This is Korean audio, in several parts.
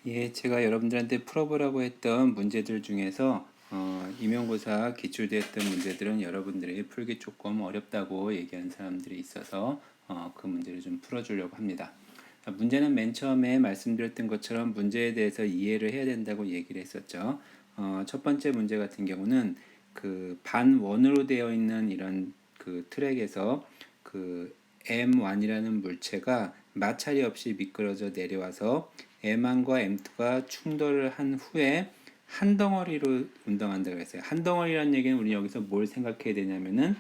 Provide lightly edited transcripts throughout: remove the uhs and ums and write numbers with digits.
예, 제가 여러분들한테 풀어보라고 했던 문제들 중에서 임용고사 기출됐던 문제들은 여러분들이 풀기 조금 어렵다고 얘기한 사람들이 있어서 그 문제를 좀 풀어주려고 합니다. 문제는 맨 처음에 말씀드렸던 것처럼 문제에 대해서 이해를 해야 된다고 얘기를 했었죠. 첫 번째 문제 같은 경우는 그 반원으로 되어 있는 이런 그 트랙에서 그 M1이라는 물체가 마찰이 없이 미끄러져 내려와서 M1과 M2가 충돌을 한 후에 한 덩어리로 운동한다고 했어요. 한 덩어리라는 얘기는 우리 여기서 뭘 생각해야 되냐면은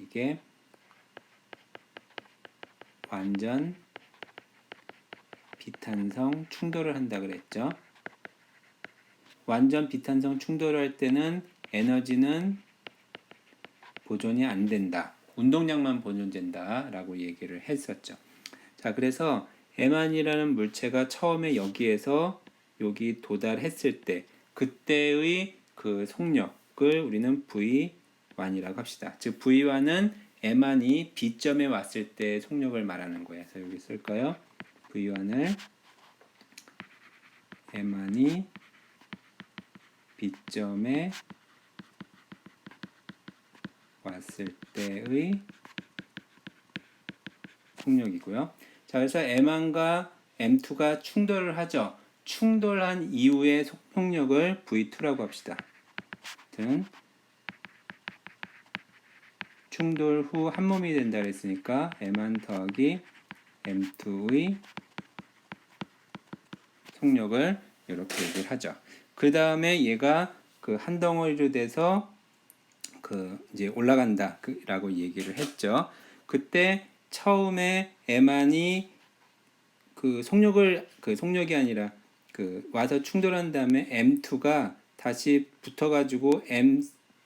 이게 완전 비탄성 충돌을 한다 그랬죠. 완전 비탄성 충돌을 할 때는 에너지는 보존이 안 된다. 운동량만 보존된다 라고 얘기를 했었죠. 자, 그래서 M1이라는 물체가 처음에 여기에서 여기 도달했을 때 그때의 그 속력을 우리는 V1이라고 합시다. 즉 V1은 M1이 B점에 왔을 때 속력을 말하는 거예요. 그래서 여기 쓸까요? V1을 M1이 B점에 왔을 때의 속력이고요. 자, 그래서 M1과 M2가 충돌을 하죠. 충돌한 이후의 속력을 V2라고 합시다. 아무튼 충돌 후 한 몸이 된다 그랬으니까 M1 더하기 M2의 속력을 이렇게 얘기를 하죠. 그 다음에 얘가 그 한 덩어리로 돼서 이제 올라간다라고 얘기를 했죠. 그때 처음에 M1이 속력이 아니라 와서 충돌한 다음에 M2가 다시 붙어가지고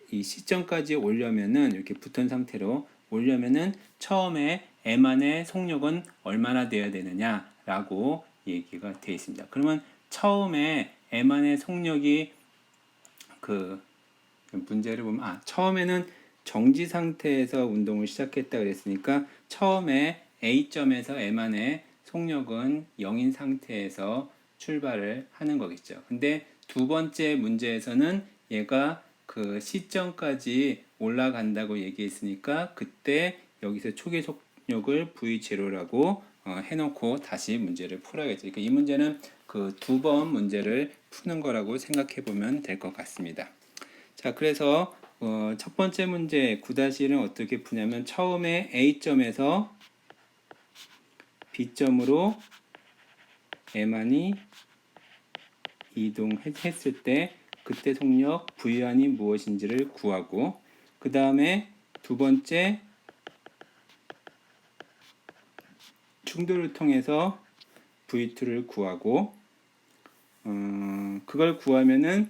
이 시점까지 오려면은 이렇게 붙은 상태로 오려면은 처음에 M1의 속력은 얼마나 돼야 되느냐라고 얘기가 되어 있습니다. 그러면 처음에 M1의 속력이 문제를 보면 처음에는 정지 상태에서 운동을 시작했다 그랬으니까 처음에 A점에서 M1의 속력은 0인 상태에서 출발을 하는 거겠죠. 근데 두 번째 문제에서는 얘가 그 시점까지 올라간다고 얘기했으니까 그때 여기서 초기 속력을 V0라고 해놓고 다시 문제를 풀어야겠죠. 그러니까 이 문제는 그 두 번 문제를 푸는 거라고 생각해 보면 될 것 같습니다. 자, 그래서 첫 번째 문제 9-1은 어떻게 푸냐면 처음에 A점에서 B점으로 M1이 이동했을 때 그때 속력 V1이 무엇인지를 구하고 그 다음에 두 번째 충돌을 통해서 V2를 구하고 그걸 구하면은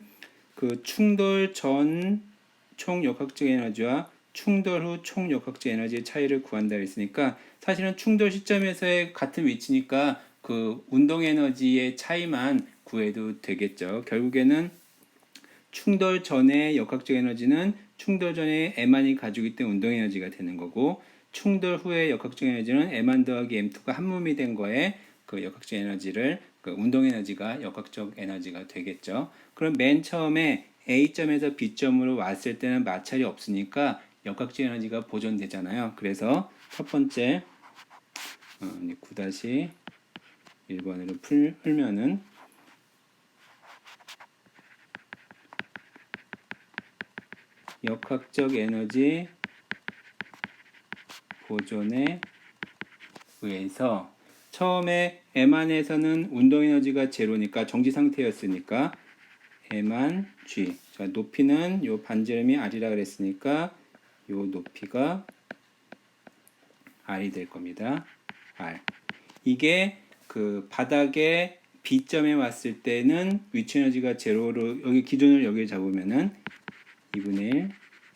그 충돌 전 총 역학적 에너지와 충돌 후 총 역학적 에너지의 차이를 구한다 했으니까 사실은 충돌 시점에서의 같은 위치니까 그 운동 에너지의 차이만 구해도 되겠죠. 결국에는 충돌 전의 역학적 에너지는 충돌 전에 M1이 가지고 있던 운동 에너지가 되는 거고 충돌 후의 역학적 에너지는 M1 더하기 M2가 한 몸이 된 거에 그 역학적 에너지를 운동 에너지가 역학적 에너지가 되겠죠. 그럼 맨 처음에 A점에서 B점으로 왔을 때는 마찰이 없으니까 역학적 에너지가 보존되잖아요. 그래서 첫 번째 9-1번으로 풀면은 역학적 에너지 보존에 의해서 처음에 M1에서는 운동 에너지가 제로니까 정지 상태였으니까 M1 G. 자, 높이는 요 반지름이 R이라 그랬으니까 요 높이가 R이 될 겁니다. R. 이게 그 바닥에 B점에 왔을 때는 위치 에너지가 제로로 여기 기준을 여기 잡으면은 2분의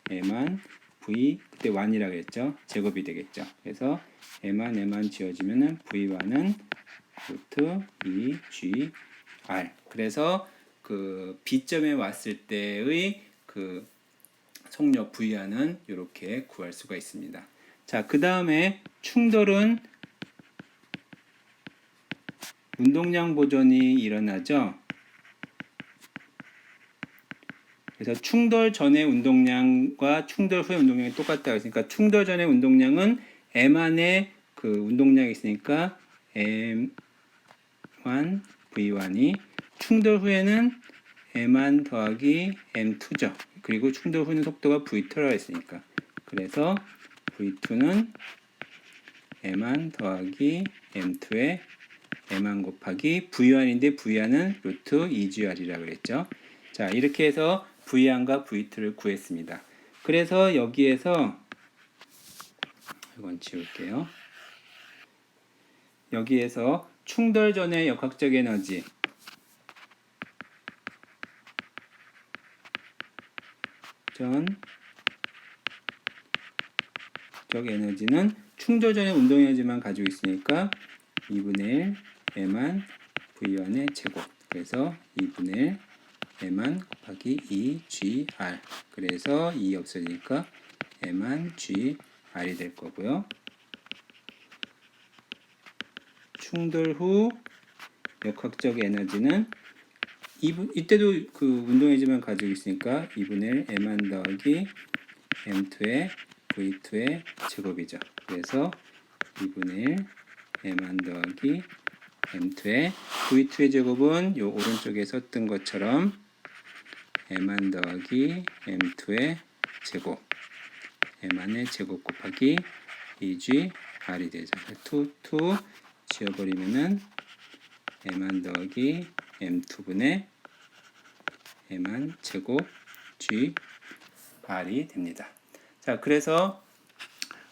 1 M1 V 그때 1이라고 했죠. 제곱이 되겠죠. 그래서 M1 지어지면은 V1은 루트 2G R. 그래서 그 B점에 왔을 때의 그 속력 V는 이렇게 구할 수가 있습니다. 자, 그 다음에 충돌은 운동량 보존이 일어나죠. 그래서 충돌 전의 운동량과 충돌 후의 운동량이 똑같다고 했으니까 충돌 전의 운동량은 M 안에 그 운동량이 있으니까 M1 V1이 충돌 후에는 M1 더하기 M2죠. 그리고 충돌 후는 속도가 V2라고 했으니까 그래서 V2는 M1 더하기 M2의 M1 곱하기 V1인데 V1은 루트 2GR이라고 그랬죠. 자, 이렇게 해서 V1과 V2를 구했습니다. 그래서 여기에서 이건 지울게요. 여기에서 충돌 전의 역학적 에너지 적 에너지는 충돌 전의 운동 에너지만 가지고 있으니까 2분의 1 M만 V1의 제곱. 그래서 2분의 1 M만 곱하기 2GR. 그래서 2 없어지니까 M만 GR이 될 거고요. 충돌 후 역학적 에너지는 이때도 그 운동 에너지만 가지고 있으니까 2분의 1 M만 더하기 M2의 V2의 제곱이죠. 그래서 2분의 1 M만 더하기 M2의 V2의 제곱은 요 오른쪽에 썼던 것처럼 M만 더하기 M2의 제곱 M만의 제곱 곱하기 2GR이 되죠. 2 지워버리면은 M만 더하기 M2분의 M만 제곱 GR이 됩니다. 자, 그래서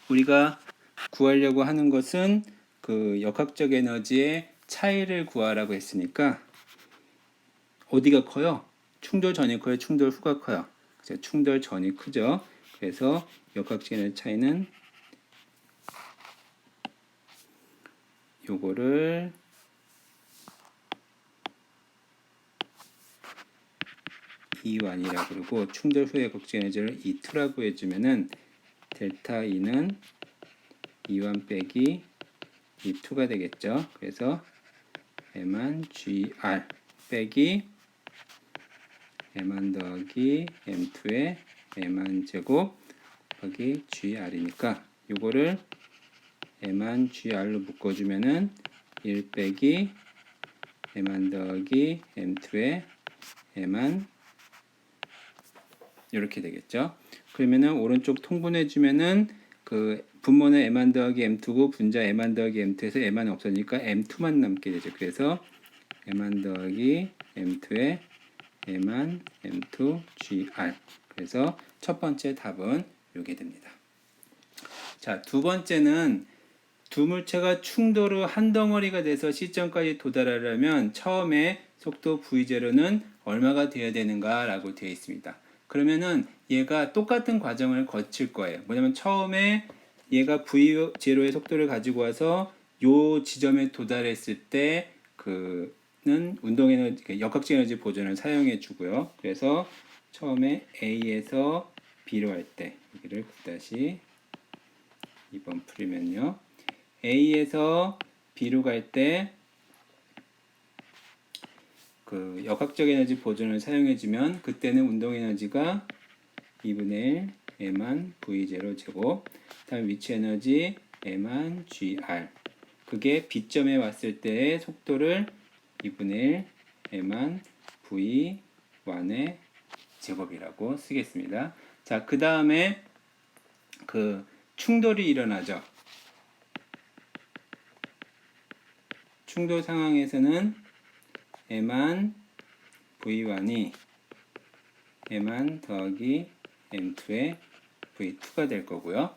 우리가 구하려고 하는 것은 그 역학적 에너지의 차이를 구하라고 했으니까 어디가 커요? 충돌 전이 커요? 충돌 후가 커요? 그래서 충돌 전이 크죠. 그래서 역학적 에너지 차이는 요거를 E1이라고 그러고 충돌 후의 역학적 에너지를 E2라고 해주면은 델타 E는 E1 빼기 E2가 되겠죠. 그래서 M만 GR 빼기 M만 더하기 M2의 M만 제곱 곱하기 GR이니까 요거를 M만 GR로 묶어주면은 1 빼기 M만 더하기 M2의 M만 이렇게 되겠죠. 그러면은 오른쪽 통분해주면은 그 분모는 M만 더하기 M2고 분자 M만 더하기 M2에서 M만 없어지니까 M2만 남게 되죠. 그래서 M만 더하기 M2의 M만 M2 GR. 그래서 첫 번째 답은 이게 됩니다. 자, 두 번째는 두 물체가 충돌 후 한 덩어리가 돼서 시점까지 도달하려면 처음에 속도 V0는 얼마가 되어야 되는가 라고 되어 있습니다. 그러면은 얘가 똑같은 과정을 거칠 거예요. 뭐냐면 처음에 얘가 V0의 속도를 가지고 와서 요 지점에 도달했을 때 그는 운동 에너지, 역학적 에너지 보존을 사용해 주고요. 그래서 처음에 A에서 B로 할 때 여기를 9-2번 풀이면요. A에서 B로 갈 때 그 역학적 에너지 보존을 사용해 주면 그때는 운동 에너지가 2분의 1 M만 V0 제곱 다음 위치 에너지 M만 GR 그게 B점에 왔을 때의 속도를 2분의 1 M만 V1의 제곱이라고 쓰겠습니다. 자, 그 다음에 그 충돌이 일어나죠. 충돌 상황에서는 M만 V1이 M만 더하기 M2의 V2가 될 거고요.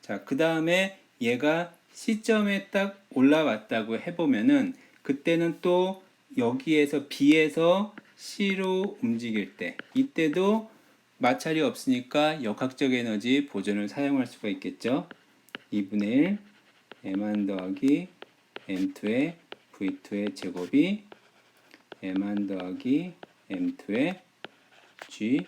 자, 그 다음에 얘가 C점에 딱 올라왔다고 해보면은 그때는 또 여기에서 B에서 C로 움직일 때 이때도 마찰이 없으니까 역학적 에너지 보존을 사용할 수가 있겠죠. 2분의 1 M만 더하기 M2의 V2의 제곱이 M만 더하기 M2의 GR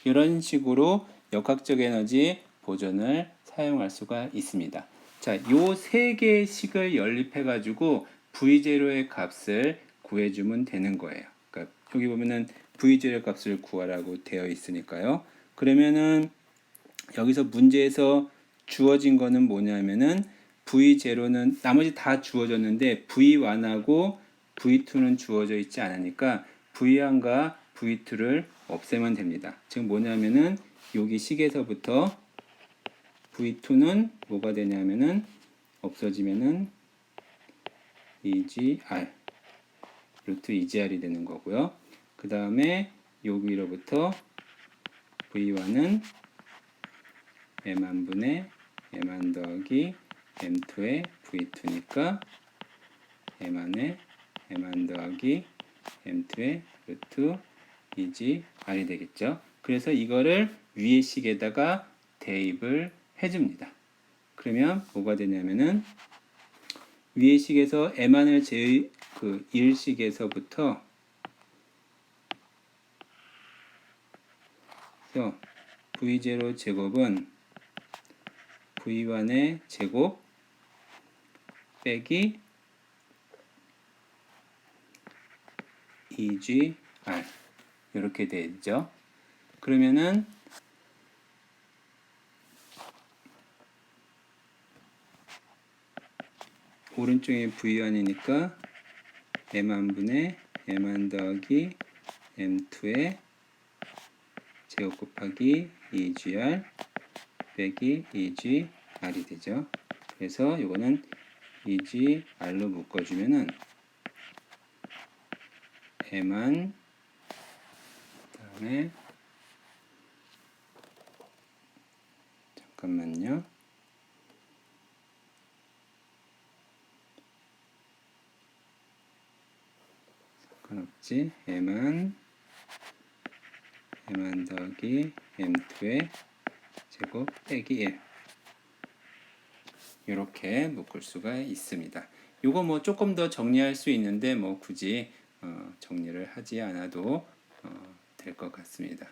이런 식으로 역학적 에너지 보존을 사용할 수가 있습니다. 자, 요 세 개의 식을 연립해 가지고 V0의 값을 구해주면 되는 거예요. 그러니까 여기 보면은 V0의 값을 구하라고 되어 있으니까요. 그러면은 여기서 문제에서 주어진 거는 뭐냐면은 V0는 나머지 다 주어졌는데 V1하고 V2는 주어져 있지 않으니까 V1과 V2를 없애면 됩니다. 지금 뭐냐면은 여기 식에서부터 V2는 뭐가 되냐면은 없어지면은 EGR 루트 EGR이 되는 거고요. 그 다음에 여기로부터 V1은 M1분의 M1 더하기 M2의 V2니까 M1의 M1 더하기 M2의 루트 EGR이 되겠죠. 그래서 이거를 위의 식에다가 대입을 해줍니다. 그러면 뭐가 되냐면은 위의 식에서 M1을 그 1식에서부터 V0 제곱은 V1의 제곱 빼기 EGR 이렇게 되죠. 그러면은 오른쪽에 V1이니까 M1분의 M1 더하기 M2의 제곱 곱하기 EGR 빼기 EGR이 되죠. 그래서 이거는 EGR로 묶어주면은 M1 다음에 잠깐만요. 상관없지. M1 더하기 M2의 제곱 빼기 1 이렇게 묶을 수가 있습니다. 요거 뭐 조금 더 정리할 수 있는데 뭐 굳이 정리를 하지 않아도 될 것 같습니다.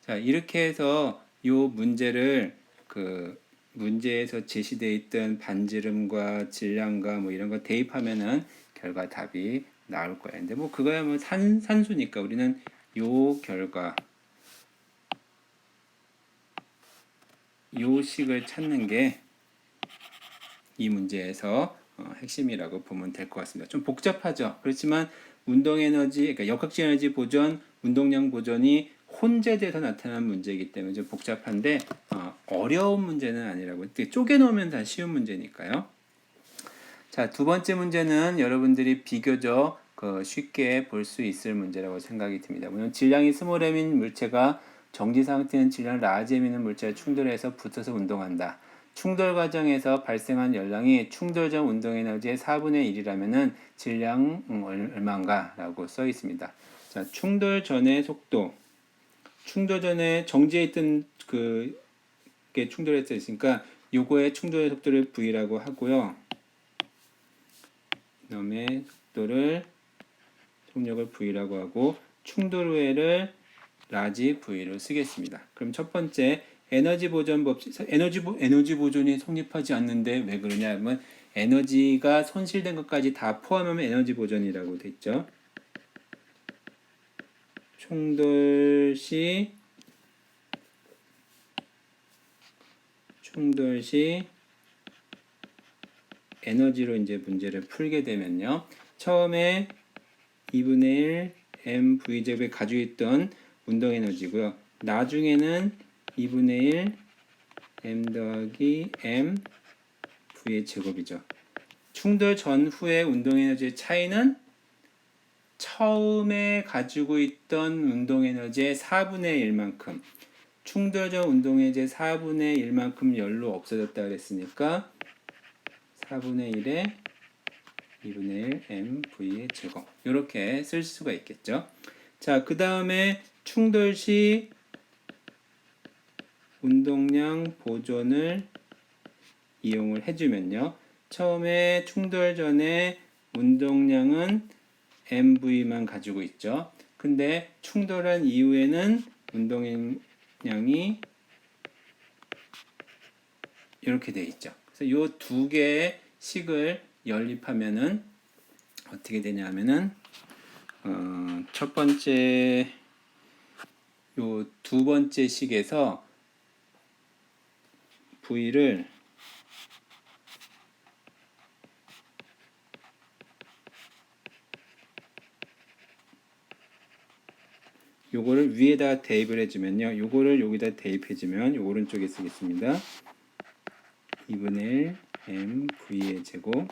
자, 이렇게 해서 요 문제를 그 문제에서 제시되어 있던 반지름과 질량과 뭐 이런 거 대입하면은 결과 답이 나올 거예요. 근데 뭐 그거야 뭐 산수니까 우리는 요 결과 요 식을 찾는 게 이 문제에서 핵심이라고 보면 될 것 같습니다. 좀 복잡하죠. 그렇지만 운동에너지, 그러니까 역학적 에너지 보존, 운동량 보존이 혼재돼서 나타난 문제이기 때문에 좀 복잡한데 어려운 문제는 아니라고. 쪼개놓으면 다 쉬운 문제니까요. 자, 두 번째 문제는 여러분들이 비교적 쉽게 볼 수 있을 문제라고 생각이 듭니다. 물론 질량이 스몰 m인 물체가 정지 상태인 질량 라지 m인 물체와 충돌해서 붙어서 운동한다. 충돌 과정에서 발생한 열량이 충돌 전 운동 에너지의 4분의 1이라면은 질량 얼마인가? 라고 써 있습니다. 자, 충돌 전의 속도. 충돌 전에 정지해 있던 게 충돌했어 있으니까 요거의 충돌의 속도를 V라고 하고요. 그다음에 속도를 속력을 V라고 하고 충돌 후에를 라지 V로 쓰겠습니다. 그럼 첫 번째 에너지 보존 법칙, 에너지 보존이 성립하지 않는데 왜 그러냐 하면 에너지가 손실된 것까지 다 포함하면 에너지 보존이라고 돼 있죠. 충돌 시 에너지로 이제 문제를 풀게 되면요. 처음에 2분의 1 mv 제곱에 가지고 있던 운동 에너지고요. 나중에는 2분의 1 m 더하기 m v의 제곱이죠. 충돌 전후의 운동 에너지의 차이는 처음에 가지고 있던 운동 에너지의 4분의 1만큼, 충돌 전 운동 에너지의 4분의 1만큼 열로 없어졌다 그랬으니까 4분의 1에 2분의 1 mv의 제곱 이렇게 쓸 수가 있겠죠. 자, 그 다음에 충돌 시 운동량 보존을 이용을 해주면요. 처음에 충돌 전에 운동량은 mv만 가지고 있죠. 근데 충돌한 이후에는 운동량이 이렇게 돼 있죠. 그래서 이 두 개의 식을 연립하면은 어떻게 되냐 하면은 첫 번째 요 두 번째 식에서 V를 요거를 위에다 대입을 해주면요. 요거를 여기다 대입해주면 요 오른쪽에 쓰겠습니다. 2분의 1 m v의 제곱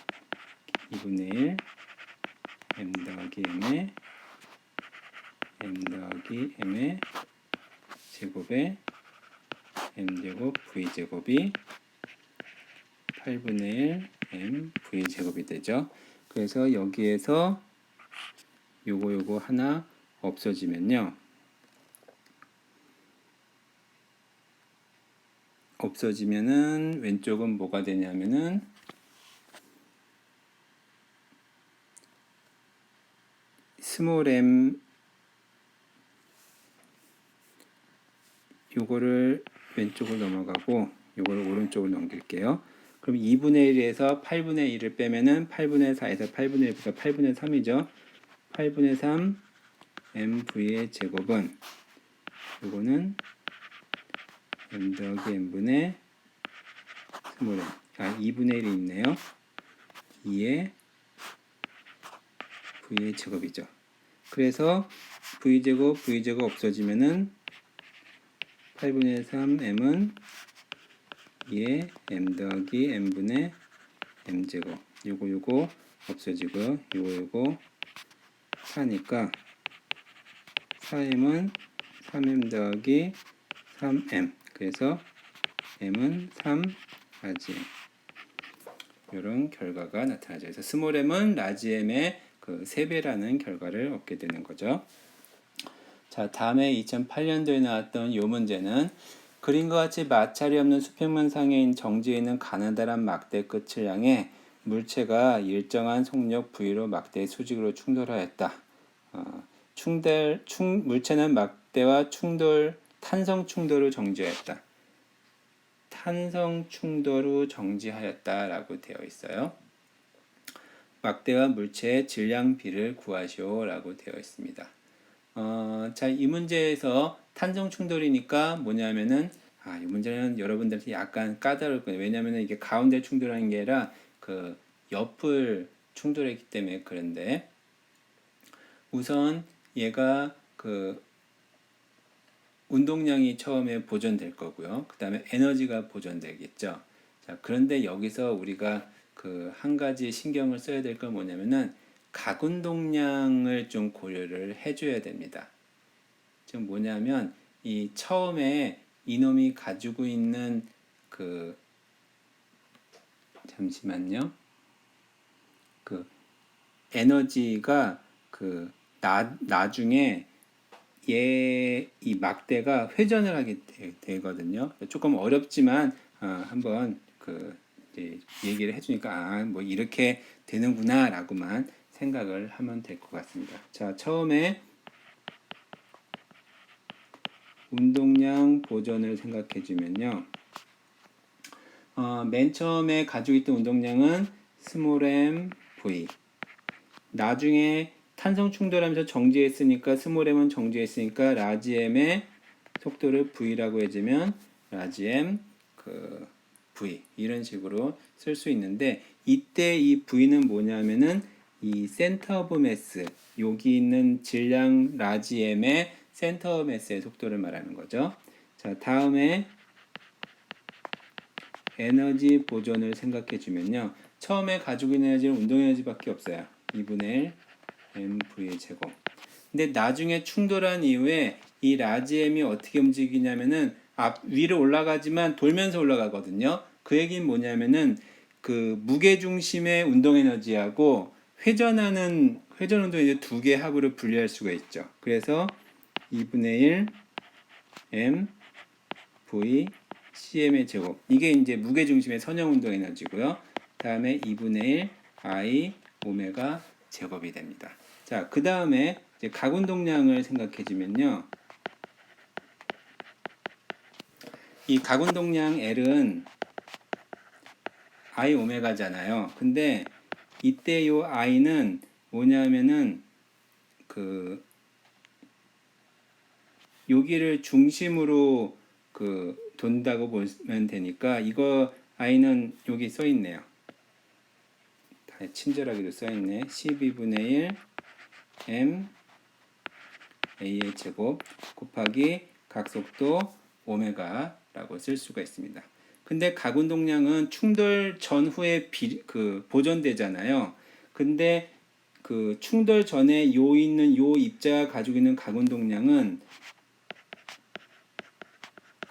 2분의 1 m 더하기 m의 제곱에 m제곱 v제곱이 8분의 1 m v제곱이 되죠. 그래서 여기에서 요거 하나 없어지면요. 없어지면은 왼쪽은 뭐가 되냐면은 스몰 m 요거를 왼쪽으로 넘어가고 요거를 오른쪽으로 넘길게요. 그럼 2분의 1에서 8분의 1을 빼면은 8분의 4에서 8분의 1보다 8분의 3이죠. 8분의 3 mv의 제곱은 요거는 m 더하기 n분의 스몰 m 2분의 1이 있네요. 2의 v의 제곱이죠. 그래서 v제곱 없어지면은 8분의 3 m은 2의 m 더하기 n분의 m제곱 요거 없어지고요. 요거 4니까 4m은 3m 더하기 3m 그래서 m은 3 라지 m 이런 결과가 나타나죠. 그래서 스몰 m은 라지 m의 그 3배라는 결과를 얻게 되는 거죠. 자, 다음에 2008년도에 나왔던 이 문제는 그림과 같이 마찰이 없는 수평면상에 정지해 있는 가느다란 막대 끝을 향해 물체가 일정한 속력 V로 막대의 수직으로 충돌하였다. 물체는 막대와 탄성 충돌 후 정지하였다. 탄성 충돌 후 정지하였다라고 되어 있어요. 막대와 물체의 질량 비를 구하시오라고 되어 있습니다. 자, 이 문제에서 탄성 충돌이니까 뭐냐면은 이 문제는 여러분들한테 약간 까다로울 거예요. 왜냐면은 이게 가운데 충돌하는 게 아니라 그 옆을 충돌했기 때문에 그런데 우선 얘가 그 운동량이 처음에 보존될 거고요. 그 다음에 에너지가 보존되겠죠. 자, 그런데 여기서 우리가 그 한 가지 신경을 써야 될 건 뭐냐면은 각운동량을 좀 고려를 해줘야 됩니다. 지금 뭐냐면 이 처음에 이놈이 가지고 있는 그 잠시만요. 그 에너지가 그 나중에 이 막대가 회전을 하게 되거든요. 조금 어렵지만 한번 그 이제 얘기를 해주니까 뭐 이렇게 되는구나라고만 생각을 하면 될 것 같습니다. 자, 처음에 운동량 보존을 생각해 주면요. 맨 처음에 가지고 있던 운동량은 스몰 m v. 나중에 탄성 충돌하면서 정지했으니까 스몰 m은 정지했으니까 라지 m의 속도를 v라고 해주면 라지 m 그 v 이런 식으로 쓸 수 있는데 이때 이 v는 뭐냐면은 이 센터 오브 매스 여기 있는 질량 라지 m의 센터 오브 매스의 속도를 말하는 거죠. 자, 다음에 에너지 보존을 생각해 주면요. 처음에 가지고 있는 에너지는 운동 에너지밖에 없어요. 2분의 1 mv의 제곱. 근데 나중에 충돌한 이후에 이 라지 m이 어떻게 움직이냐면은 위로 올라가지만 돌면서 올라가거든요. 그 얘기는 뭐냐면은 그 무게 중심의 운동 에너지하고 회전 운동 에너지 두 개 합으로 분리할 수가 있죠. 그래서 2분의 1 m v cm의 제곱. 이게 이제 무게 중심의 선형 운동 에너지고요. 다음에 2분의 1 I 오메가 제곱이 됩니다. 자, 그 다음에 이제 각운동량을 생각해 주면요. 이 각운동량 L은 I 오메가잖아요. 근데 이때 요 I는 뭐냐면은 그 여기를 중심으로 돈다고 보면 되니까 이거 i는 여기 써 있네요. 다 친절하게도 써 있네. 12분의 1 m a의 제곱 곱하기 각속도 오메가라고 쓸 수가 있습니다. 근데 각운동량은 충돌 전후에 보존되잖아요. 근데 그 충돌 전에 요 있는 요 입자가 가지고 있는 각운동량은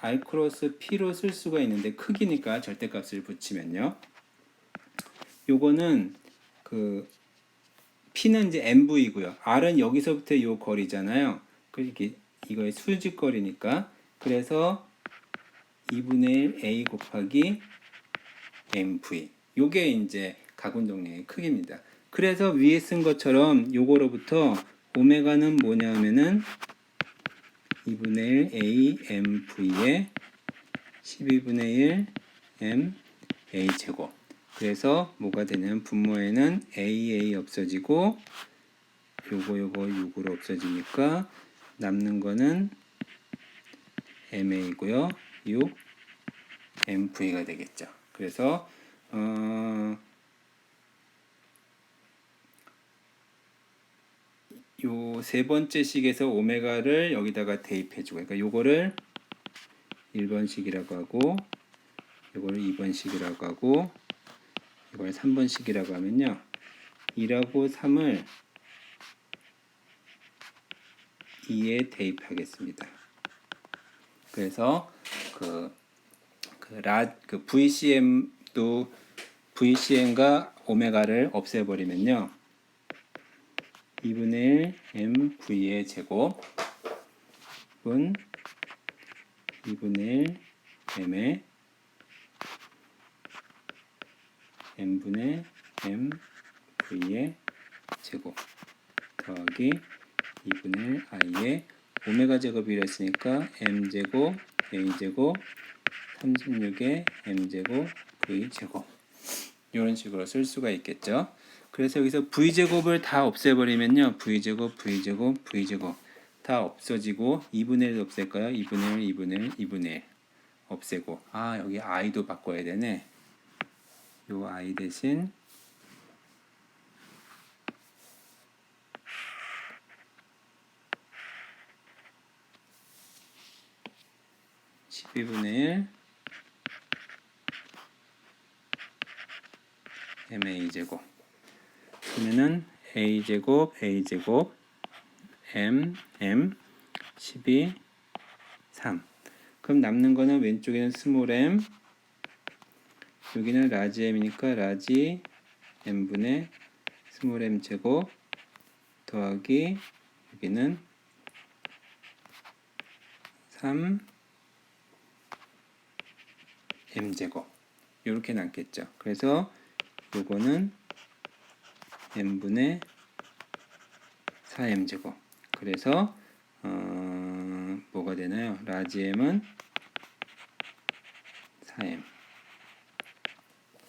R 크로스 P로 쓸 수가 있는데 크기니까 절대값을 붙이면요. 요거는 그 P는 이제 MV고요. R은 여기서부터 요 거리잖아요. 그렇게 이거의 수직거리니까 그래서 2분의 1 A 곱하기 MV 요게 이제 각운동량의 크기입니다. 그래서 위에 쓴 것처럼 요거로부터 오메가는 뭐냐면은 2분의 1 A MV에 12분의 1 M A 제곱. 그래서 뭐가 되냐면 분모에는 AA 없어지고 요거 6으로 없어지니까 남는 거는 MA고요. 6 MV가 되겠죠. 그래서 요 세 번째 식에서 오메가를 여기다가 대입해주고, 그러니까 요거를 1번식이라고 하고, 요거를 2번식이라고 하고, 이걸 3번식이라고 하면요, 2라고 3을 2에 대입하겠습니다. 그래서 VCM도 VCM과 오메가를 없애버리면요, 2분의 1 MV의 제곱은 2분의 1 M의 M분의 MV의 제곱 더하기 2분의 1 I의 오메가 제곱이라 했으니까 M제곱 A제곱 36의 M제곱 V제곱 이런 식으로 쓸 수가 있겠죠. 그래서 여기서 V제곱을 다 없애버리면요, V제곱 V제곱 V제곱 다 없어지고 2분의 1 없앨까요? 2분의 1 2분의 1 2분의 1 없애고, 여기 I도 바꿔야 되네. 요 I 대신 12분의 1 MA제곱 그러면은 A제곱 A제곱 M 12 3. 그럼 남는 거는 왼쪽에는 스몰 m, 여기는 라지 m이니까 라지 m분의 스몰 m 제곱 더하기 여기는 3 m 제곱 이렇게 남겠죠. 그래서 요거는 m분의 4m 제곱. 그래서 뭐가 되나요? 라지 m은 4m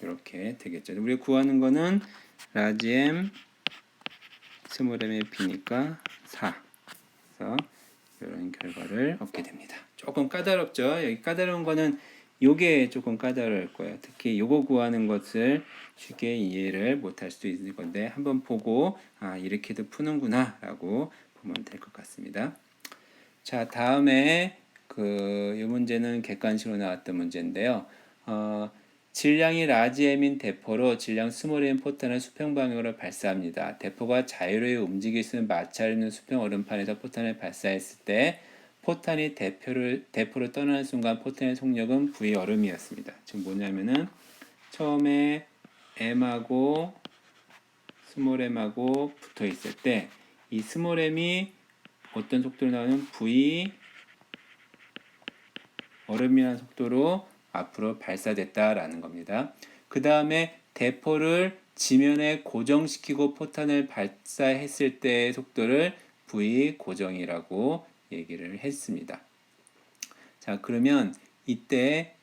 이렇게 되겠죠. 우리가 구하는 거는 라지 m 스몰 m의 b니까 4. 그래서 이런 결과를 얻게 됩니다. 조금 까다롭죠? 여기 까다로운 거는 요게 조금 까다로울 거예요. 특히 요거 구하는 것을 쉽게 이해를 못할 수도 있을 건데 한번 보고 이렇게도 푸는구나 라고 보면 될 것 같습니다. 자, 다음에 이 문제는 객관식으로 나왔던 문제인데요. 질량이 라지 m인 대포로 질량 스몰 m 포탄을 수평 방향으로 발사합니다. 대포가 자유로이 움직일 수 있는 마찰 있는 수평 얼음판에서 포탄을 발사했을 때 포탄이 대포를 떠나는 순간 포탄의 속력은 V 얼음이었습니다. 지금 뭐냐면은 처음에 m하고 스몰 m하고 붙어 있을 때 이 스몰 m이 어떤 속도로 나오는 V 얼음이라는 속도로 앞으로 발사됐다라는 겁니다. 그 다음에 대포를 지면에 고정시키고 포탄을 발사했을 때의 속도를 V 고정이라고 얘기를 했습니다. 자, 그러면 이때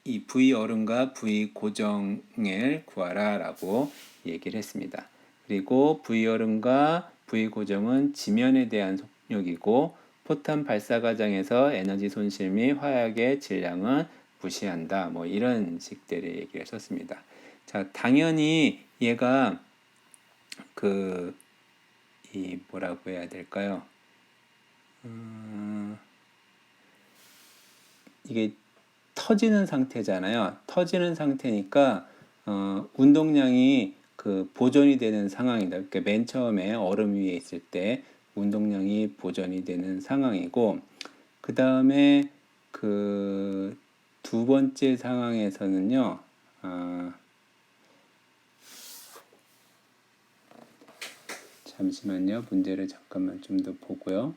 이 V 얼음과 V 고정을 구하라 라고 얘기를 했습니다. 그리고 V얼음과 V고정은 지면에 대한 속력이고 포탄 발사 과정에서 에너지 손실 및 화약의 질량은 무시한다. 뭐 이런 식들의 얘기를 썼습니다. 자, 당연히 얘가 이 뭐라고 해야 될까요? 이게 터지는 상태잖아요. 터지는 상태니까 운동량이 보존이 되는 상황이다. 그러니까 맨 처음에 얼음 위에 있을 때 운동량이 보존이 되는 상황이고, 그 다음에 두 번째 상황에서는요. 잠시만요. 문제를 잠깐만 좀 더 보고요.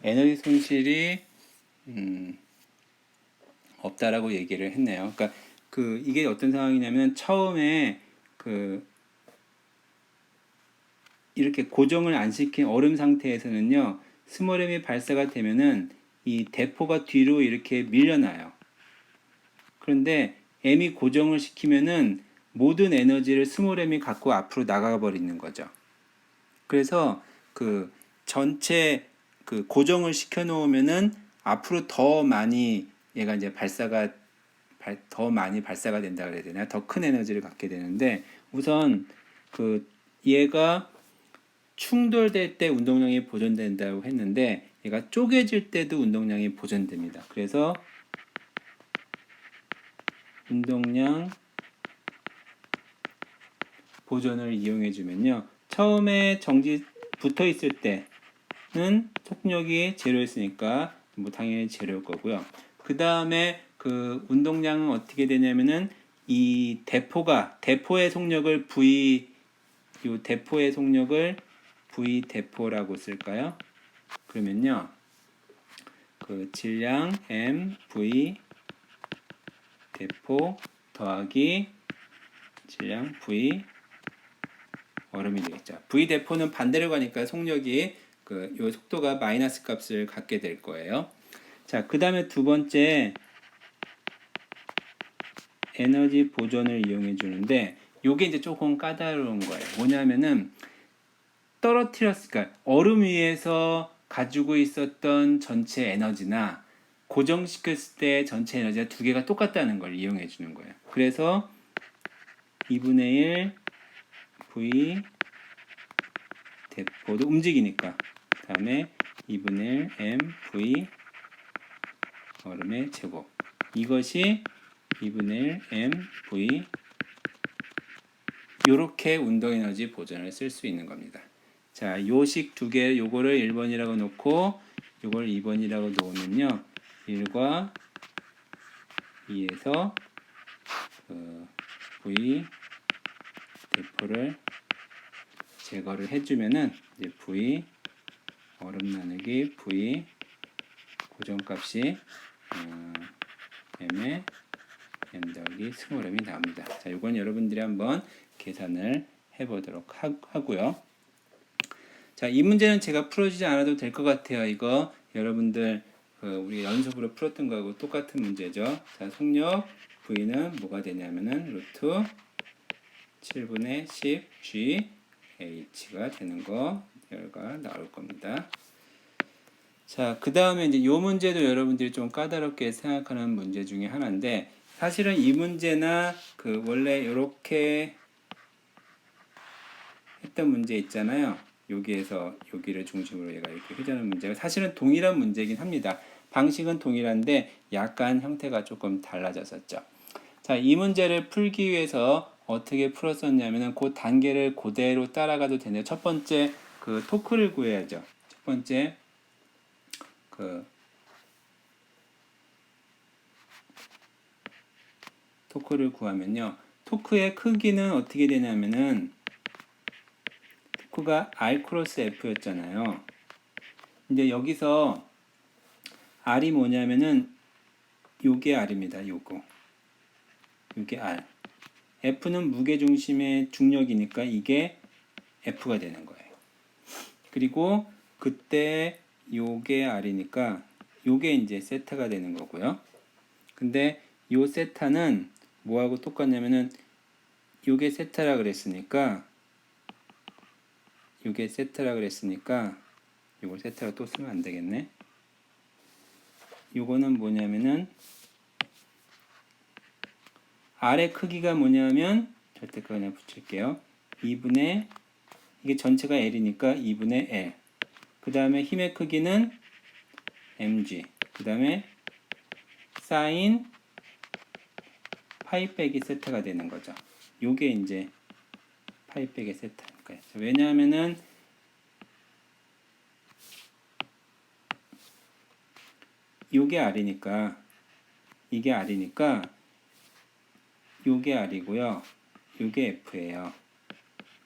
에너지 손실이 없다라고 얘기를 했네요. 그러니까 이게 어떤 상황이냐면 처음에 이렇게 고정을 안 시킨 얼음 상태에서는요, 스모렘이 발사가 되면은 이 대포가 뒤로 이렇게 밀려나요. 그런데 M이 고정을 시키면은 모든 에너지를 스모렘이 갖고 앞으로 나가 버리는 거죠. 그래서 전체 고정을 시켜 놓으면은 앞으로 더 많이 얘가 이제 더 많이 발사가 된다 그래야 되나? 더 큰 에너지를 갖게 되는데, 우선 얘가 충돌될 때 운동량이 보존된다고 했는데, 얘가 쪼개질 때도 운동량이 보존됩니다. 그래서 운동량 보존을 이용해 주면요, 처음에 붙어 있을 때는 속력이 제로였으니까 뭐 당연히 제로일 거고요. 그 다음에 운동량은 어떻게 되냐면은 이 대포의 속력을 대포의 속력을 V 대포라고 쓸까요? 그러면요, 질량 M V 대포 더하기 질량 V 얼음이 되겠죠. V 대포는 반대로 가니까 속력이 요 속도가 마이너스 값을 갖게 될 거예요. 자, 그 다음에 두 번째 에너지 보존을 이용해 주는데, 요게 이제 조금 까다로운 거예요. 뭐냐면은 그러니까 얼음 위에서 가지고 있었던 전체 에너지나 고정시켰을 때 전체 에너지가 두 개가 똑같다는 걸 이용해 주는 거예요. 그래서 2분의 1 V 대포도 움직이니까, 그 다음에 2분의 1 M V 얼음의 제곱, 이것이 2분의 1 M V, 요렇게 운동에너지 보존을 쓸 수 있는 겁니다. 자, 요식 두 개, 요거를 1번이라고 놓고 요걸 2번이라고 놓으면요, 1과 2에서 V 대포를 제거를 해주면은 이제 V 얼음 나누기 V 고정값이 M의 M 더하기 스몰M이 나옵니다. 자, 이건 여러분들이 한번 계산을 해보도록 하고요. 자, 이 문제는 제가 풀어주지 않아도 될 것 같아요. 이거 여러분들 우리 연습으로 풀었던 거하고 똑같은 문제죠. 자, 속력 V는 뭐가 되냐면은 루트 7분의 10 G H가 되는 거 결과 나올 겁니다. 자, 그 다음에 이제 이 문제도 여러분들이 좀 까다롭게 생각하는 문제 중에 하나인데, 사실은 이 문제나 원래 이렇게 했던 문제 있잖아요. 여기에서 여기를 중심으로 얘가 이렇게 회전하는 문제가 사실은 동일한 문제이긴 합니다. 방식은 동일한데 약간 형태가 조금 달라졌었죠. 자, 이 문제를 풀기 위해서 어떻게 풀었었냐면은 그 단계를 그대로 따라가도 되는데, 첫 번째 토크를 구해야죠. 첫 번째 토크를 구하면요, 토크의 크기는 어떻게 되냐면은 토크가 R 크로스 F였잖아요. 근데 여기서 R이 뭐냐면은 요게 R입니다. 요게 R. F는 무게중심의 중력이니까 이게 F가 되는 거예요. 그리고 그때 요게 R이니까 요게 이제 세타가 되는 거고요. 근데 요 세타는 뭐하고 똑같냐면은 요게 세타라 그랬으니까 요게 세타라 그랬으니까 요걸 세타로 또 쓰면 안 되겠네. 요거는 뭐냐면은 R의 크기가 뭐냐면 절대값 그냥 붙일게요. 2분의 이게 전체가 L이니까 2분의 L. 그 다음에 힘의 크기는 mg. 그 다음에 사인 파이 빼기 세타가 되는 거죠. 요게 이제 파이 빼기 세타니까요. 왜냐하면은 요게 R이니까 이게 R이니까 요게 R이고요. 요게 F예요.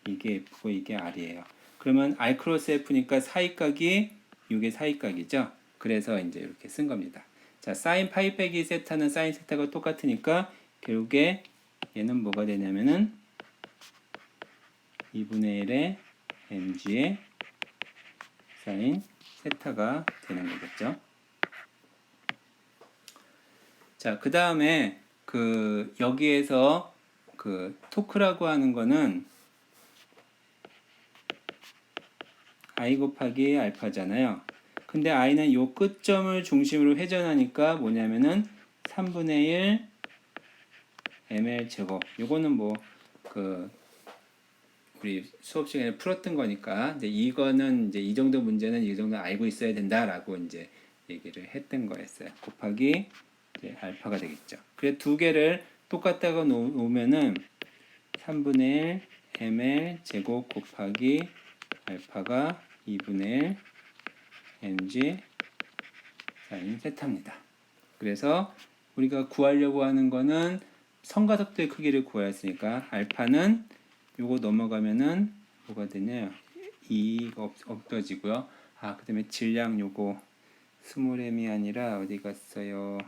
이게 F고 이게 R이에요. 그러면 R 크로스 F니까 사이각이 요게 사이각이죠. 그래서 이제 이렇게 쓴 겁니다. 자, 사인 파이 빼기 세타는 사인 세타가 똑같으니까 결국에 얘는 뭐가 되냐면은 2분의 1의 mg의 사인 세타가 되는 거겠죠. 자, 그 다음에 여기에서 토크라고 하는 거는 i 곱하기 알파잖아요. 근데 i는 요 끝점을 중심으로 회전하니까 뭐냐면은 3분의 1 ml 제곱. 요거는 우리 수업 시간에 풀었던 거니까 이제 이거는 이제 이 정도 문제는 이 정도 알고 있어야 된다라고 이제 얘기를 했던 거였어요. 곱하기 이제 알파가 되겠죠. 그래서 두 개를 똑같다고 놓으면은 3분의 1 ml 제곱 곱하기 알파가 2분의 1 mg 사인 세타입니다. 그래서 우리가 구하려고 하는 거는 성가속도의 크기를 구해야 했으니까 알파는 요거 넘어가면은 뭐가 되냐? 2가 없어지고요. 아, 그 다음에 질량 요거 스몰m이 아니라 어디 갔어요?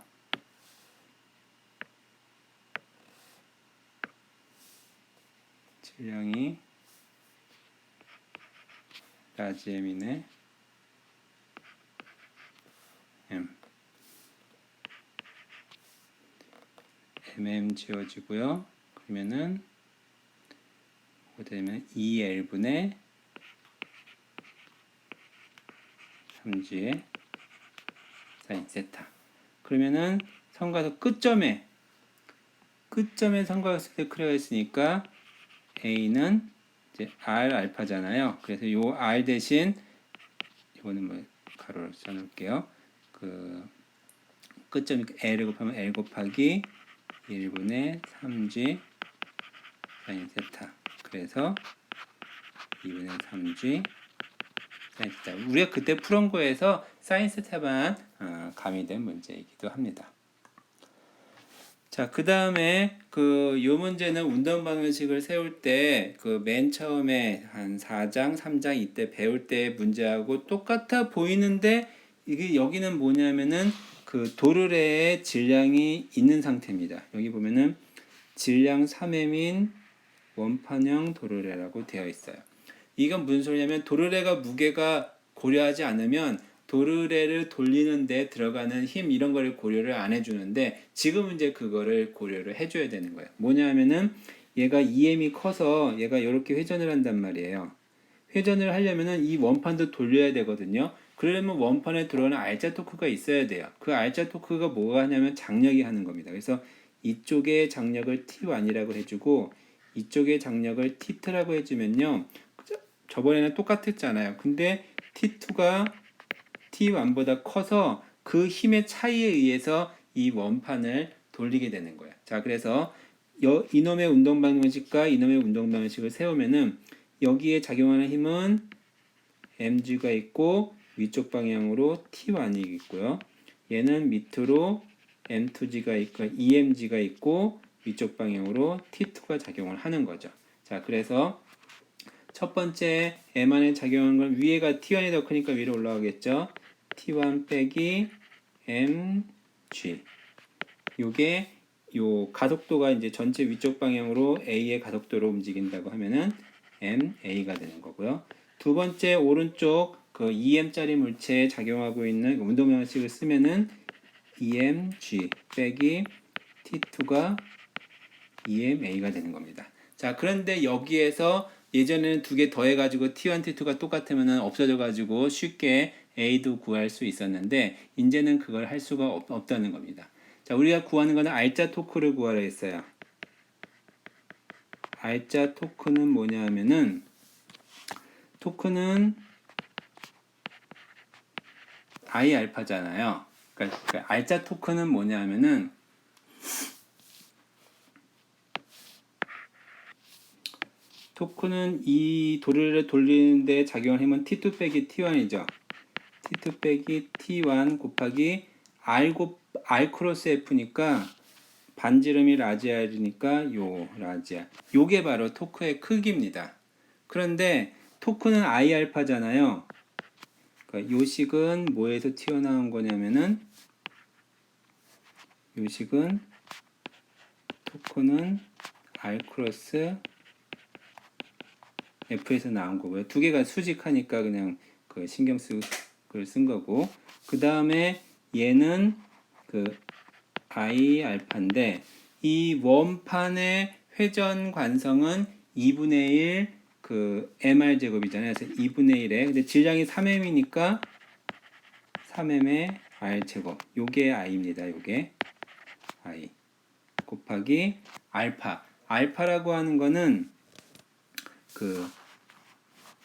질량이 라지 m이네. mm 지워지고요. 그러면은 뭐가 되면 2L분의 3G의 사인 세타. 그러면은 성가속 끝점에 성가속도의 크기가 있으니까 A는 이제 R 알파잖아요. 그래서 요 R 대신 이거는 뭐 가로로 써놓을게요. 끝점이 L을 곱하면 L 곱하기 1분의 3G 사인 세타. 그래서 2분의 3G 사인 세타. 우리가 그때 풀은 거에서 사인 세타만 가미된 문제이기도 합니다. 자, 그 다음에 요 문제는 운동 방정식을 세울 때 맨 처음에 한 4장, 3장 이때 배울 때 문제하고 똑같아 보이는데 이게 여기는 뭐냐면은 도르래의 질량이 있는 상태입니다. 여기 보면은 질량 3m인 원판형 도르래라고 되어 있어요. 이건 무슨 소리냐면 도르래가 무게가 고려하지 않으면 도르래를 돌리는 데 들어가는 힘 이런 거를 고려를 안 해주는데 지금은 이제 그거를 고려를 해줘야 되는 거예요. 뭐냐 하면은 얘가 EM이 커서 얘가 이렇게 회전을 한단 말이에요. 회전을 하려면은 이 원판도 돌려야 되거든요. 그러려면 원판에 들어오는 알자 토크가 있어야 돼요. 그 알자 토크가 뭐가 하냐면 장력이 하는 겁니다. 그래서 이쪽의 장력을 T1이라고 해주고 이쪽의 장력을 T2라고 해주면요. 저번에는 똑같았잖아요. 근데 T2가 T1보다 커서 그 힘의 차이에 의해서 이 원판을 돌리게 되는 거예요. 자, 그래서 이놈의 운동 방정식과 이놈의 운동 방정식을 세우면은 여기에 작용하는 힘은 mg가 있고 위쪽 방향으로 T1이 있고요. 얘는 밑으로 m2g가 있고 emg가 있고 위쪽 방향으로 T2가 작용을 하는 거죠. 자, 그래서 첫 번째 m안에 작용하는 건 위에가 t1이 더 크니까 위로 올라가겠죠. t1 빼기 mg. 요게 요 가속도가 이제 전체 위쪽 방향으로 a의 가속도로 움직인다고 하면은 ma가 되는 거고요. 두 번째 오른쪽 그 em짜리 물체에 작용하고 있는 운동 방식을 쓰면은 emg 빼기 t2가 ema가 되는 겁니다. 자, 그런데 여기에서 예전에는 두 개 더해가지고 t1, t2가 똑같으면 없어져가지고 쉽게 a도 구할 수 있었는데 이제는 그걸 할 수가 없다는 겁니다. 자, 우리가 구하는 거는 알짜 토크를 구하라 했어요. 알짜 토크는 뭐냐 하면은 토크는 I 알파잖아요. 그러니까 그 알짜 토크는 뭐냐 하면은 토크는 이 도리를 돌리는데 작용을 하면 t2 빼기 t1이죠. t2 빼기 t1 곱하기 r 크로스 f니까 반지름이 라지 r이니까 요 라지 r. 요게 바로 토크의 크기입니다. 그런데 토크는 I 알파잖아요. 그러니까 요 식은 뭐에서 튀어나온 거냐면은 요 식은 토크는 R 크로스 F에서 나온 거고요. 두 개가 수직하니까 그냥 그 신경 쓴 거고. 그 다음에 얘는 그 I 알파인데 이 원판의 회전 관성은 2분의 1 그 mr 제곱이잖아요. 그래서 2분의 1에 근데 질량이 3m이니까 3m의 r 제곱. 요게 i입니다. 요게 i 곱하기 알파. 알파라고 하는 거는 그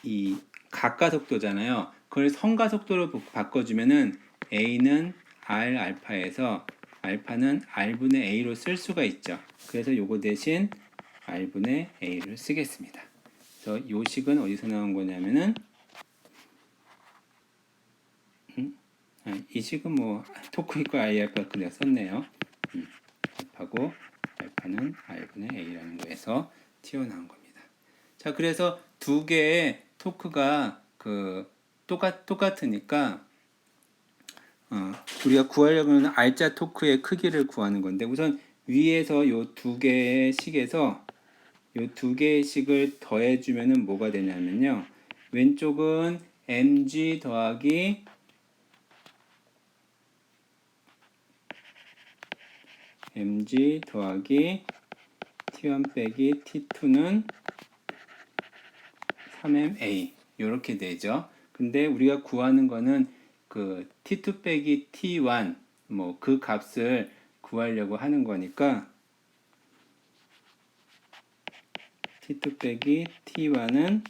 이 각가속도잖아요. 그걸 성가속도로 바꿔주면은 a는 r 알파에서 알파는 r분의 a로 쓸 수가 있죠. 그래서 요거 대신 r분의 a를 쓰겠습니다. 그래서 요 식은 어디서 나온 거냐면은 이 식은 뭐 토크 있고 I 알파 그냥 썼네요. 알파고 알파는 r분의 a라는 거에서 튀어나온 겁니다. 자, 그래서 두 개의 토크가 그 똑같으니까 우리가 구하려고 하는 알짜 토크의 크기를 구하는 건데 우선 위에서 요 두 개의 식에서 요 두 개의 식을 더해주면은 뭐가 되냐면요. 왼쪽은 mg 더하기 mg 더하기 t1 빼기 t2는 3ma 이렇게 되죠. 근데 우리가 구하는 거는 그 t2 빼기 t1 뭐 그 값을 구하려고 하는 거니까 t2 빼기 t1은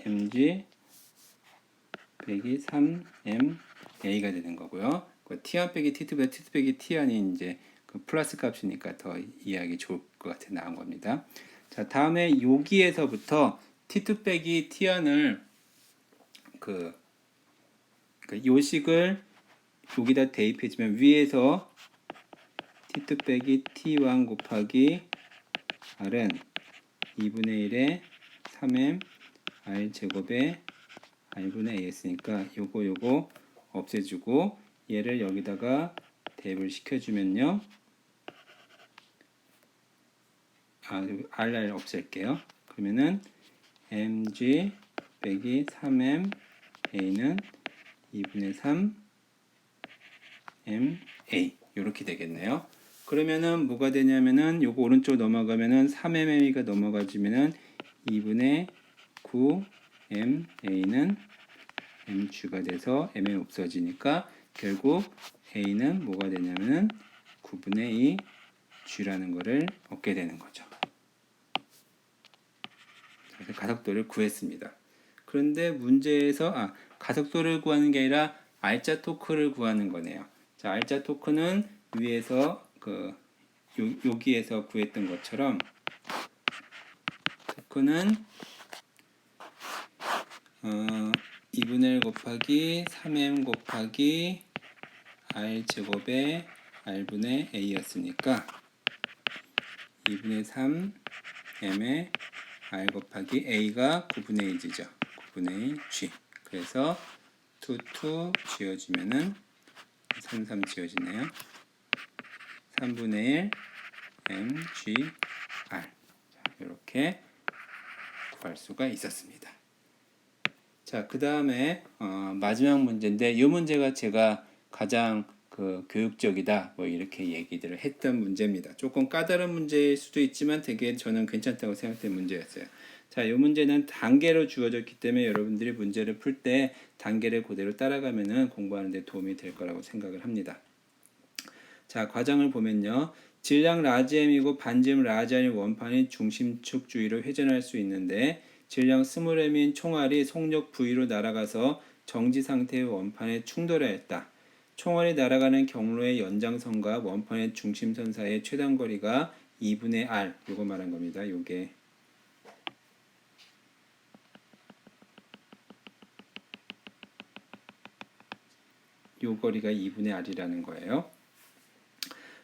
mg 빼기 3ma가 되는 거고요. 그 t1 빼기 t2 빼기 t1이 이제 그 플러스 값이니까 더 이해하기 좋을 것 같아 나온 겁니다. 자, 다음에 여기에서부터 t2 빼기 t1을 그 요식을 여기다 대입해주면 위에서 t2 빼기 t1 곱하기 r은 2분의 1에 3m r 제곱에 r분의 a였으니까 요거 없애주고 얘를 여기다가 대입을 시켜주면요. r 없앨게요. 그러면은 mg 빼기 3m a는 2분의 3 ma 이렇게 되겠네요. 그러면은 뭐가 되냐면은 요거 오른쪽 넘어가면은 3ma가 넘어가지면은 2분의 9 ma는 mg가 돼서 ma 없어지니까 결국 a는 뭐가 되냐면은 9분의 2 g라는 거를 얻게 되는 거죠. 그래서 가속도를 구했습니다. 그런데 문제에서 가속도를 구하는 게 아니라 알짜 토크를 구하는 거네요. 자, 알짜 토크는 위에서 여기에서 구했던 것처럼 토크는 2분의 1 곱하기 3m 곱하기 r 제곱에 r분의 a였으니까 2분의 3m의 R 곱하기 A가 9분의 1이죠. 9분의 1 G. 그래서 2, 2 지워지면은 3, 3 지워지네요. 3분의 1 mg r. 이렇게 구할 수가 있었습니다. 자, 그 다음에 마지막 문제인데 이 문제가 제가 가장 교육적이다 뭐 이렇게 얘기들을 했던 문제입니다. 조금 까다로운 문제일 수도 있지만 되게 저는 괜찮다고 생각된 문제였어요. 자, 이 문제는 단계로 주어졌기 때문에 여러분들이 문제를 풀 때 단계를 그대로 따라가면은 공부하는 데 도움이 될 거라고 생각을 합니다. 자, 과정을 보면요. 질량 라지 m이고 반지름 라지 r인 원판이 중심축 주위로 회전할 수 있는데 질량 스몰 m인 총알이 속력 V로 날아가서 정지 상태의 원판에 충돌하였다. 총알이 날아가는 경로의 연장선과 원판의 중심선 사이의 최단 거리가 2분의 r. 요거 말한 겁니다. 요게 요 거리가 2분의 r이라는 거예요.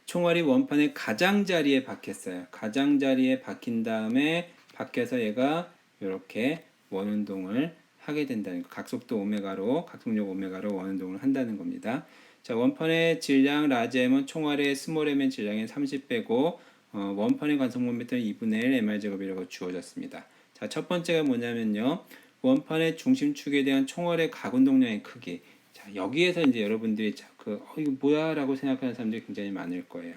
총알이 원판의 가장자리에 박혔어요. 가장자리에 박힌 다음에 박혀서 얘가 이렇게 원운동을 하게 된다는 거. 각속도 오메가로, 각속력 오메가로 원운동을 한다는 겁니다. 자, 원판의 질량 라지 m은 총알의 스몰 m의 질량의 30배고 원판의 관성 모멘트는 2분의 1 mr제곱이라고 주어졌습니다. 자, 첫 번째가 뭐냐면요. 원판의 중심축에 대한 총알의 각운동량의 크기. 자, 여기에서 이제 여러분들이 이거 뭐야? 라고 생각하는 사람들이 굉장히 많을 거예요.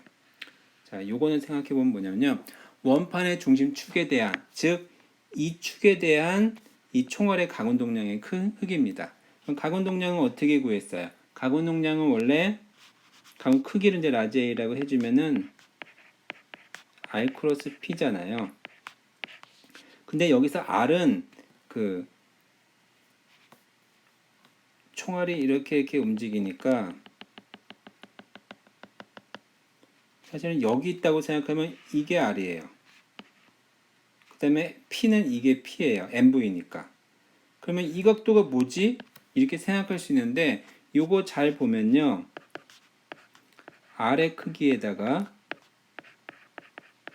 자, 요거는 생각해 보면 뭐냐면요. 원판의 중심축에 대한, 즉, 이 축에 대한 이 총알의 각운동량의 큰 흑입니다. 그럼 각운동량은 어떻게 구했어요? 각운동량은 원래 각운 크기를 이제 라지 A라고 해주면은 R 크로스 P잖아요. 근데 여기서 R은 총알이 이렇게 움직이니까 사실은 여기 있다고 생각하면 이게 R이에요. 그 다음에 P는 이게 P예요. MV니까. 그러면 이 각도가 뭐지? 이렇게 생각할 수 있는데 요거 잘 보면요. R의 크기에다가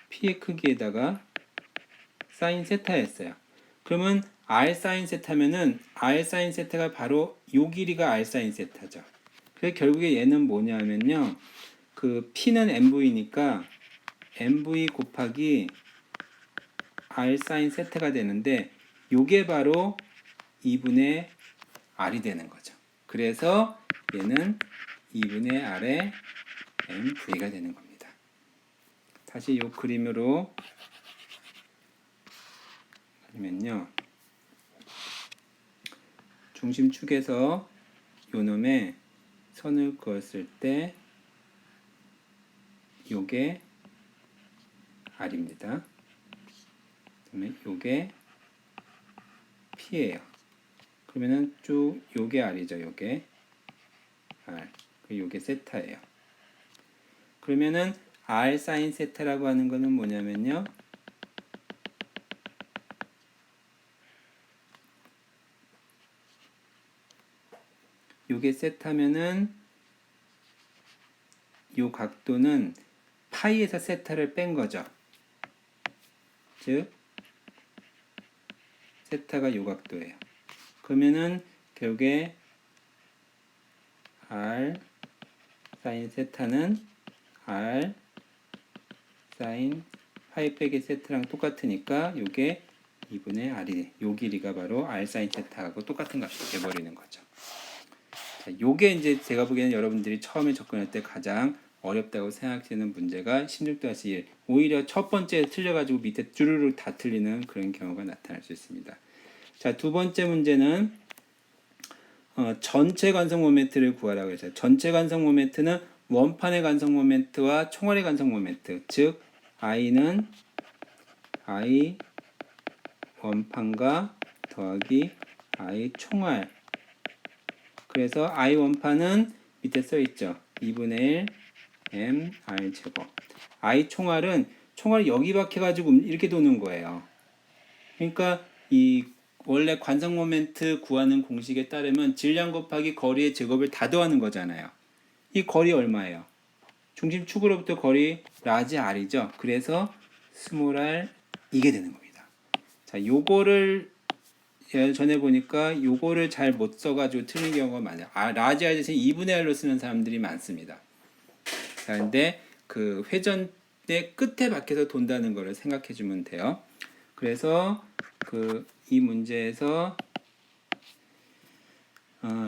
P의 크기에다가 사인 세타였어요. 그러면 R 사인 세타면은 R 사인 세타가 바로 요 길이가 R 사인 세타죠. 그래서 결국에 얘는 뭐냐면요. P는 MV니까 MV 곱하기 R 사인 세타가 되는데 요게 바로 2분의 R이 되는 거죠. 그래서 얘는 2분의 R의 MV가 되는 겁니다. 다시 요 그림으로 그리면요. 중심축에서 요놈에 선을 그었을 때 요게 R입니다. 그다음에 요게 P예요. 그러면은 쭉 요게 R이죠. 요게 R. 요게 세타예요. 그러면은 R 사인 세타라고 하는 거는 뭐냐면요. 요게 세타면은 요 각도는 파이에서 세타를 뺀 거죠. 즉 세타가 요 각도예요. 그러면은 결국에 R 사인 세타는 R 사인 파이 빼기 세타랑 똑같으니까 요게 2분의 R이 요 길이가 바로 R 사인 세타하고 똑같은 값이 돼버리는 거죠. 자, 요게 이제 제가 보기에는 여러분들이 처음에 접근할 때 가장 어렵다고 생각되는 문제가 16-1. 오히려 첫 번째 틀려가지고 밑에 주르륵 다 틀리는 그런 경우가 나타날 수 있습니다. 자, 두 번째 문제는 전체 관성 모멘트를 구하라고 했어요. 전체 관성 모멘트는 원판의 관성 모멘트와 총알의 관성 모멘트, 즉 I는 I 원판과 더하기 I 총알. 그래서 I 원판은 밑에 써 있죠. 2분의 1 m r 제곱. I 총알은 총알이 여기 박혀가지고 이렇게 도는 거예요. 그러니까 이 원래 관성 모멘트 구하는 공식에 따르면 질량 곱하기 거리의 제곱을 다 더하는 거잖아요. 이 거리 얼마예요? 중심축으로부터 거리 라지 r이죠. 그래서 스몰 r 이게 되는 겁니다. 자, 요거를 전에 보니까 요거를 잘 못 써가지고 틀린 경우가 많아요. 라지 r 대신 2분의 R로 쓰는 사람들이 많습니다. 자, 근데 그 회전의 끝에 박혀서 돈다는 거를 생각해 주면 돼요. 그래서 이 문제에서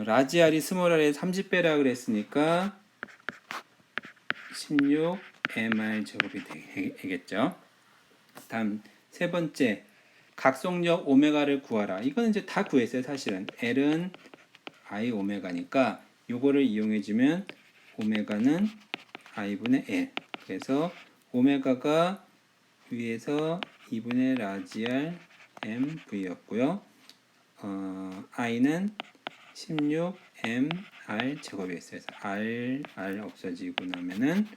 라지 R이 스몰 R의 30배라 그랬으니까 16mR 제곱이 되겠죠. 다음 세 번째, 각성력 오메가를 구하라. 이거는 이제 다 구했어요. 사실은 L은 I 오메가니까 요거를 이용해 주면 오메가는 I분의 L. 그래서 오메가가 위에서 2분의 라지 R MV였고요. I는 16mR 제곱이었어요. 그래서 R 없어지고 나면은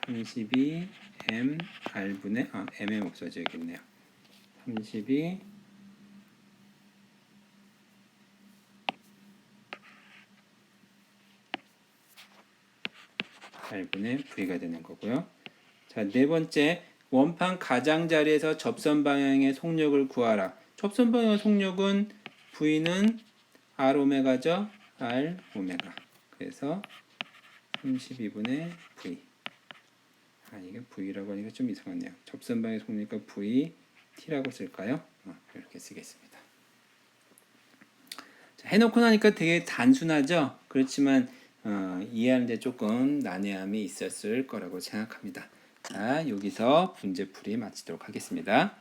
32mR분의 MM 없어져야겠네요. 32 R분의 V가 되는 거고요. 자, 네 번째, 원판 가장자리에서 접선 방향의 속력을 구하라. 접선 방향의 속력은 V는 R 오메가죠. R 오메가. 그래서 32분의 V. 이게 V라고 하니까 좀 이상하네요. 접선 방향의 속력이니까 V T라고 쓸까요? 이렇게 쓰겠습니다. 자, 해놓고 나니까 되게 단순하죠. 그렇지만 이해하는데 조금 난해함이 있었을 거라고 생각합니다. 자, 여기서 문제풀이 마치도록 하겠습니다.